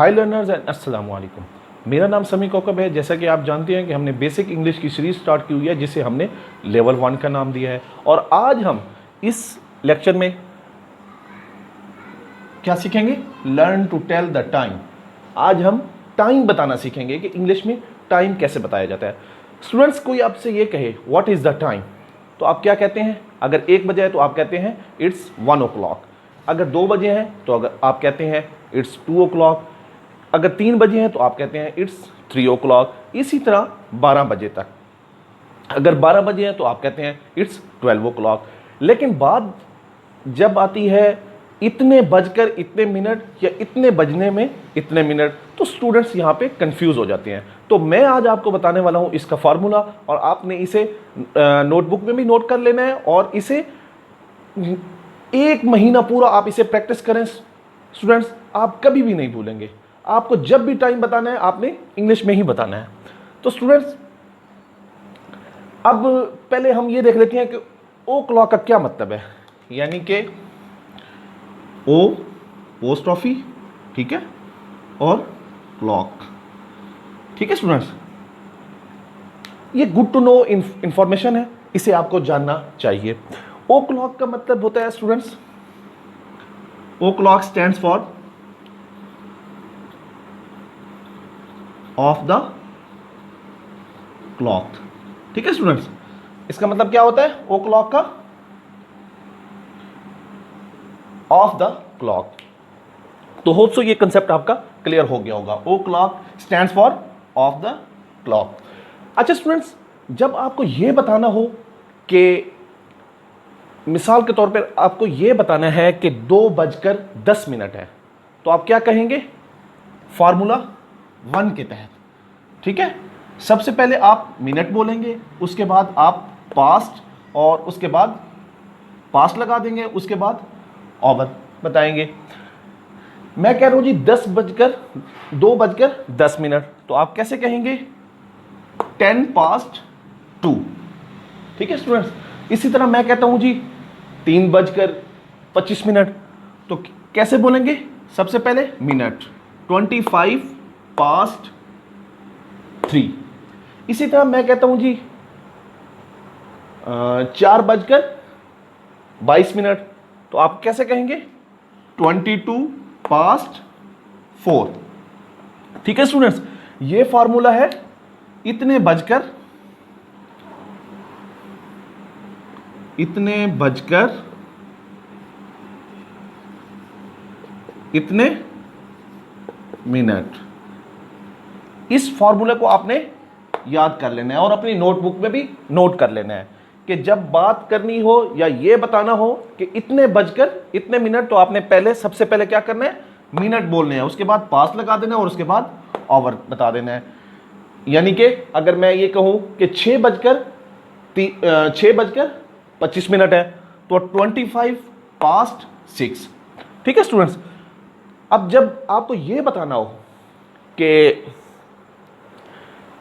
Hi learners and अस्सलाम वालेकुम। मेरा नाम समी कौकब है। जैसा कि आप जानते हैं कि हमने बेसिक इंग्लिश की सीरीज स्टार्ट की हुई है जिसे हमने लेवल 1 का नाम दिया है। और आज हम इस लेक्चर में क्या सीखेंगे? Learn to tell the time. आज हम टाइम बताना सीखेंगे कि इंग्लिश में टाइम कैसे बताया जाता है। स्टूडेंट्स, कोई आपसे ये कहे व्हाट इज़ द टाइम, तो आप क्या कहते हैं? अगर 1 बजे है तो आप कहते हैं इट्स 1 o'clock। अगर 2 बजे हैं तो अगर आप कहते हैं इट्स 2 o'clock। अगर 3 बजे हैं तो आप कहते हैं इट्स 3 o'clock। इसी तरह 12 बजे तक। अगर 12 बजे हैं तो आप कहते हैं इट्स 12 o'clock। लेकिन बात जब आती है इतने बजकर इतने मिनट या इतने बजने में इतने मिनट, तो स्टूडेंट्स यहाँ पे कंफ्यूज हो जाते हैं। तो मैं आज आपको बताने वाला हूँ इसका फार्मूला, और आपने इसे नोटबुक में भी नोट कर लेना है और इसे 1 महीना पूरा आप इसे प्रैक्टिस करें स्टूडेंट्स, आप कभी भी नहीं भूलेंगे। आपको जब भी टाइम बताना है आपने इंग्लिश में ही बताना है। तो स्टूडेंट्स, अब पहले हम ये देख लेते हैं कि ओ क्लॉक का क्या मतलब है। यानी कि ओ पोस्ट ऑफिस, ठीक है, और क्लॉक, ठीक है स्टूडेंट्स। ये गुड टू नो इंफॉर्मेशन है, इसे आपको जानना चाहिए। ओ क्लॉक का मतलब होता है students, o'clock stands for of the clock, ठीक है स्टूडेंट्स। इसका मतलब क्या होता है ओ क्लॉक का? Of the clock. तो होप सो ये कंसेप्ट आपका क्लियर हो गया होगा। O'clock stands for of the clock. अच्छा स्टूडेंट्स, जब आपको ये बताना हो कि मिसाल के तौर पर आपको ये बताना है कि 2:10 है, तो आप क्या कहेंगे? फार्मूला 1 के तहत, ठीक है। सबसे पहले आप मिनट बोलेंगे, उसके बाद आप पास्ट, और उसके बाद पास्ट लगा देंगे, उसके बाद ओवर बताएंगे। मैं कह रहा हूं जी 2:10, तो आप कैसे कहेंगे? 2:10, ठीक है स्टूडेंट्स। इसी तरह मैं कहता हूं जी 3:25, तो कैसे बोलेंगे? सबसे पहले मिनट 3:25। इसी तरह मैं कहता हूं जी 4:22, तो आप कैसे कहेंगे? 4:22, ठीक है स्टूडेंट्स। ये फार्मूला है इतने बजकर इतने मिनट। इस फार्मूले को आपने याद कर लेना है और अपनी नोटबुक में भी नोट कर लेना है कि जब बात करनी हो या ये बताना हो कि इतने बजकर इतने मिनट, तो आपने पहले सबसे पहले क्या करना है? मिनट बोलने हैं, उसके बाद पास लगा देना है और उसके बाद ओवर बता देना है। यानी कि अगर मैं ये कहूं कि 6:25 है, तो 25:6, ठीक है स्टूडेंट्स। अब जब आपको ये बताना हो कि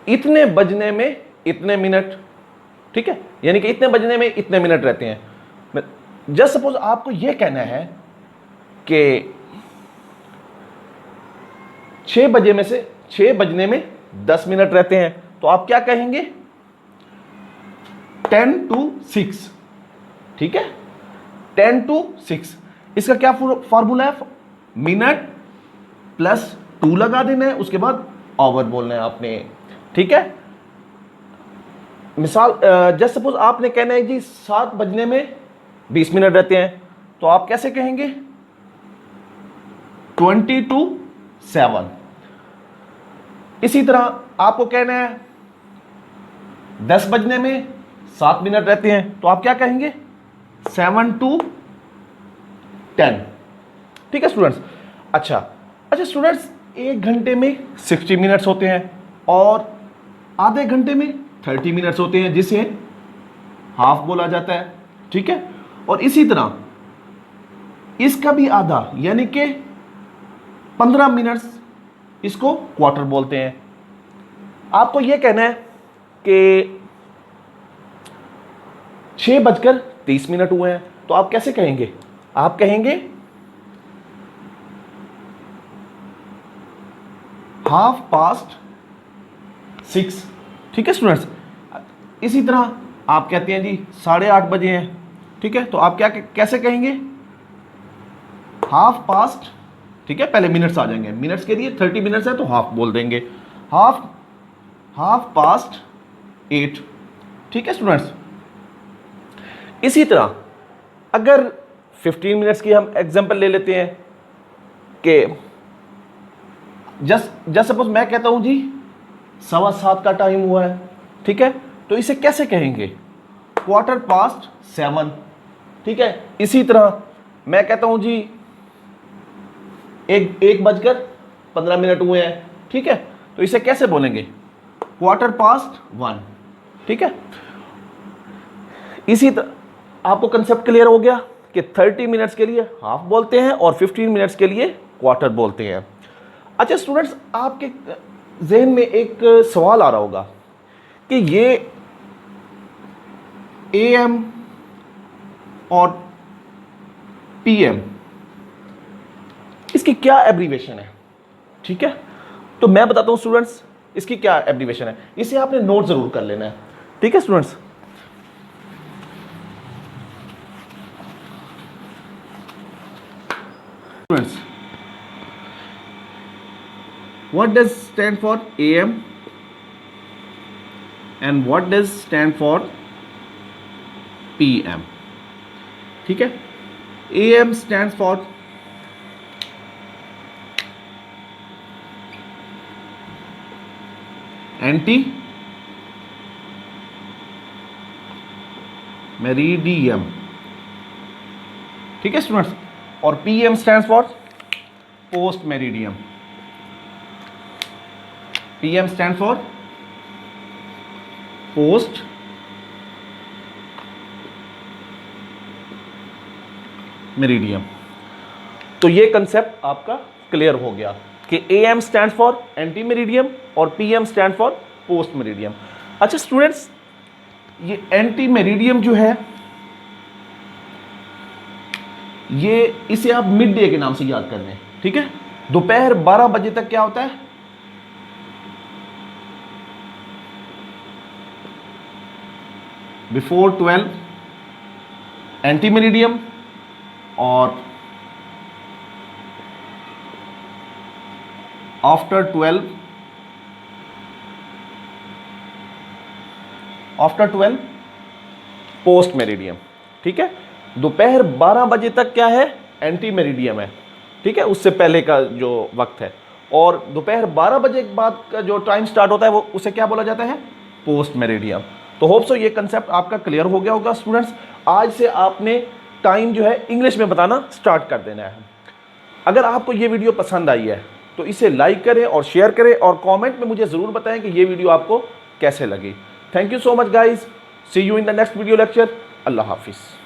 इतने बजने में इतने मिनट, ठीक है, यानी कि इतने बजने में इतने मिनट रहते हैं। जस्ट सपोज आपको यह कहना है कि 6 बजने में 10 मिनट रहते हैं, तो आप क्या कहेंगे? 10 to 6, ठीक है, 10 to 6। इसका क्या फॉर्मूला है? मिनट प्लस 2 लगा देना है, उसके बाद ओवर बोलना है आपने, ठीक है। मिसाल जस्ट सपोज आपने कहना है जी 7 बजने में 20 मिनट रहते हैं, तो आप कैसे कहेंगे? 20 to 7। इसी तरह आपको कहना है 10 बजने में 7 मिनट रहते हैं, तो आप क्या कहेंगे? 7 to 10, ठीक है स्टूडेंट्स। अच्छा स्टूडेंट्स, 1 घंटे में 60 मिनट्स होते हैं और आधे घंटे में 30 मिनट्स होते हैं, जिसे हाफ बोला जाता है, ठीक है। और इसी तरह इसका भी आधा, यानी कि 15 मिनट्स, इसको क्वार्टर बोलते हैं। आपको यह कहना है कि 6:30 हुए हैं, तो आप कैसे कहेंगे? आप कहेंगे 6:30, ठीक है स्टूडेंट्स। इसी तरह आप कहते हैं जी 8:30 बजे हैं, ठीक है, तो आप क्या कैसे कहेंगे? 1/2, ठीक है, पहले मिनट्स आ जाएंगे, मिनट्स के लिए 30 मिनट्स है तो हाफ बोल देंगे, 8:30, ठीक है स्टूडेंट्स। इसी तरह अगर 15 मिनट्स की हम एग्जांपल ले लेते हैं कि जस्ट सपोज मैं कहता हूं जी 7:15 का टाइम हुआ है, ठीक है, तो इसे कैसे कहेंगे? 7:15, ठीक है। इसी तरह मैं कहता हूं जी 1:15 हुए हैं, ठीक है, तो इसे कैसे बोलेंगे? 1:15, ठीक है। इसी तरह आपको कंसेप्ट क्लियर हो गया कि 30 मिनट्स के लिए हाफ बोलते हैं और 15 मिनट्स के लिए क्वार्टर बोलते हैं। अच्छा स्टूडेंट्स, आपके जहन में एक सवाल आ रहा होगा कि ये AM और PM इसकी क्या एब्रीवेशन है, ठीक है, तो मैं बताता हूं स्टूडेंट्स इसकी क्या एब्रीवेशन है। इसे आपने नोट जरूर कर लेना है, ठीक है students. Students, what does stand for AM and what does stand for PM? ठीक है, AM stands for anti meridiem, ठीक है स्टूडेंट्स, और PM stands for post meridiem, PM stand for post meridiem. तो ये कंसेप्ट आपका क्लियर हो गया कि AM stand for anti meridiem और PM stand for post meridiem. अच्छा स्टूडेंट्स, ये एंटी मेरिडियम जो है ये इसे आप मिड डे के नाम से याद कर लें, ठीक है। दोपहर 12 बजे तक क्या होता है? बिफोर 12 एंटी मेरिडियम और आफ्टर 12 पोस्ट मेरिडियम, ठीक है। दोपहर 12 बजे तक क्या है? एंटी मेरिडियम है, ठीक है, उससे पहले का जो वक्त है, और दोपहर 12 बजे के बाद का जो टाइम स्टार्ट होता है वो उसे क्या बोला जाता है? Post meridiem. तो होप सो ये कंसेप्ट आपका क्लियर हो गया होगा स्टूडेंट्स। आज से आपने टाइम जो है इंग्लिश में बताना स्टार्ट कर देना है। अगर आपको ये वीडियो पसंद आई है तो इसे लाइक करें और शेयर करें और कमेंट में मुझे ज़रूर बताएं कि ये वीडियो आपको कैसे लगी। Thank you so much guys, see you in the next video lecture. अल्लाह हाफिज़।